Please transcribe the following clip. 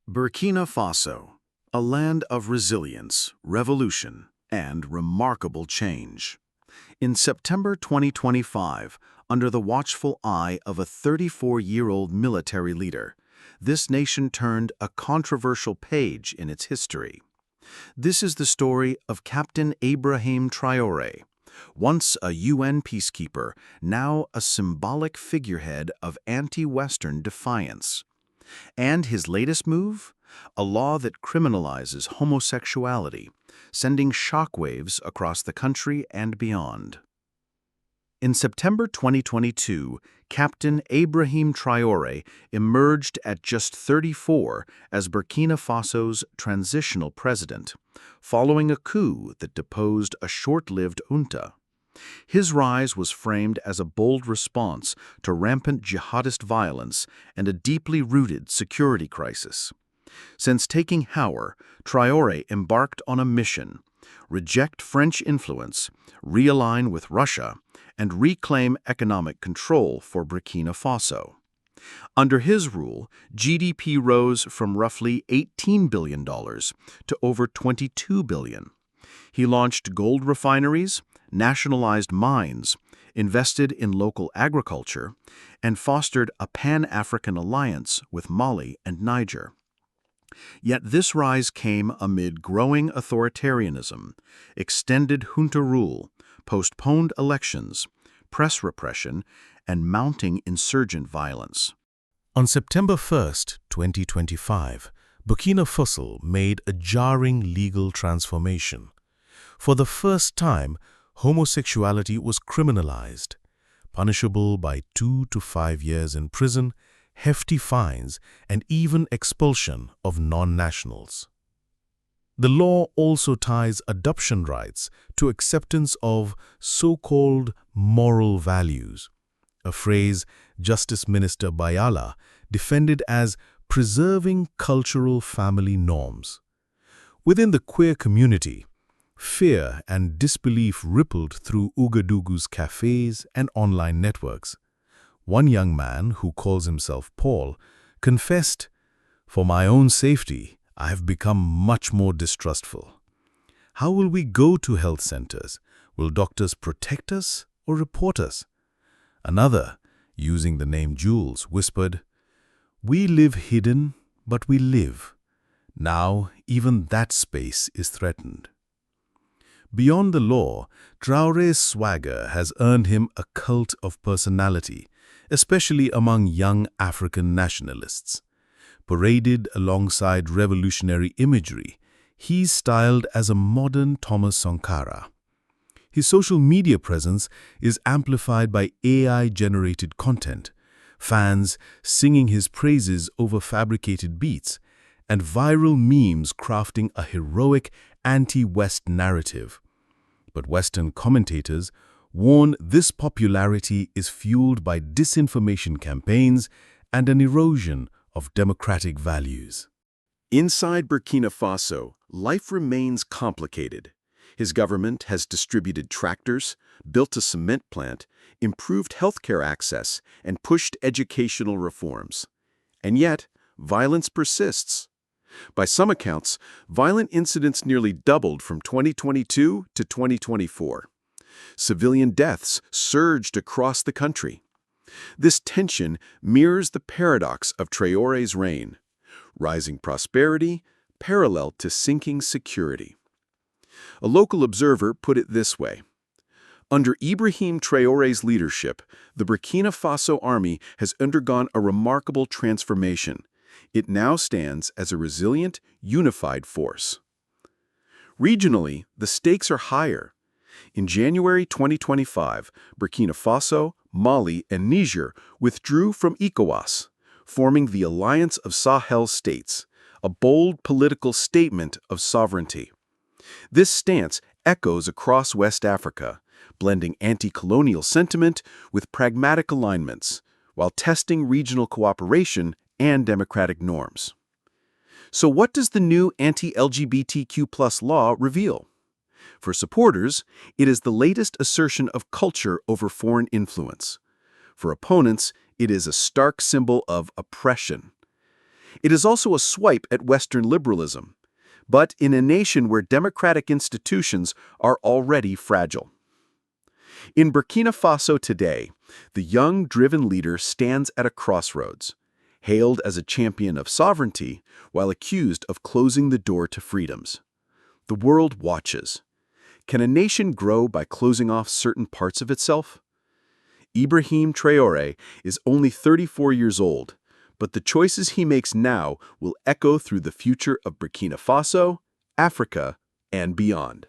Burkina Faso, a land of resilience, revolution, and remarkable change. In September 2025, under the watchful eye of a 34-year-old military leader, this nation turned a controversial page in its history. This is the story of Captain Ibrahim Traoré, once a UN peacekeeper, now a symbolic figurehead of anti-Western defiance. And his latest move? A law that criminalizes homosexuality, sending shockwaves across the country and beyond. In September 2022, Captain Ibrahim Traoré emerged at just 34 as Burkina Faso's transitional president, following a coup that deposed a short-lived junta. His rise was framed as a bold response to rampant jihadist violence and a deeply rooted security crisis. Since taking power, Traoré embarked on a mission: reject French influence, realign with Russia, and reclaim economic control for Burkina Faso. Under his rule, GDP rose from roughly $18 billion to over $22 billion. He launched gold refineries, nationalized mines, invested in local agriculture, and fostered a Pan-African alliance with Mali and Niger. Yet this rise came amid growing authoritarianism, extended junta rule, postponed elections, press repression, and mounting insurgent violence. On September 1, 2025, Burkina Faso made a jarring legal transformation. For the first time, homosexuality was criminalized, punishable by 2 to 5 years in prison, hefty fines, and even expulsion of non-nationals. The law also ties adoption rights to acceptance of so-called moral values, a phrase Justice Minister Bayala defended as preserving cultural family norms. Within the queer community, fear and disbelief rippled through Ouagadougou's cafes and online networks. One young man, who calls himself Paul, confessed, "For my own safety, I have become much more distrustful. How will we go to health centers? Will doctors protect us or report us?" Another, using the name Jules, whispered, "We live hidden, but we live. Now, even that space is threatened." Beyond the law, Traoré's swagger has earned him a cult of personality, especially among young African nationalists. Paraded alongside revolutionary imagery, he's styled as a modern Thomas Sankara. His social media presence is amplified by AI-generated content, fans singing his praises over fabricated beats, and viral memes crafting a heroic anti-West narrative. But Western commentators warn this popularity is fueled by disinformation campaigns and an erosion of democratic values. Inside Burkina Faso, life remains complicated. His government has distributed tractors, built a cement plant, improved healthcare access, and pushed educational reforms. And yet, violence persists. By some accounts, violent incidents nearly doubled from 2022 to 2024. Civilian deaths surged across the country. This tension mirrors the paradox of Traoré's reign: rising prosperity parallel to sinking security. A local observer put it this way: under Ibrahim Traoré's leadership, the Burkina Faso army has undergone a remarkable transformation. It now stands as a resilient, unified force. Regionally, the stakes are higher. In January 2025, Burkina Faso, Mali, and Niger withdrew from ECOWAS, forming the Alliance of Sahel States, a bold political statement of sovereignty. This stance echoes across West Africa, blending anti-colonial sentiment with pragmatic alignments, while testing regional cooperation and democratic norms. So what does the new anti-LGBTQ+ law reveal? For supporters, it is the latest assertion of culture over foreign influence. For opponents, it is a stark symbol of oppression. It is also a swipe at Western liberalism, but in a nation where democratic institutions are already fragile. In Burkina Faso today, the young, driven leader stands at a crossroads, hailed as a champion of sovereignty while accused of closing the door to freedoms. The world watches. Can a nation grow by closing off certain parts of itself? Ibrahim Traoré is only 34 years old, but the choices he makes now will echo through the future of Burkina Faso, Africa, and beyond.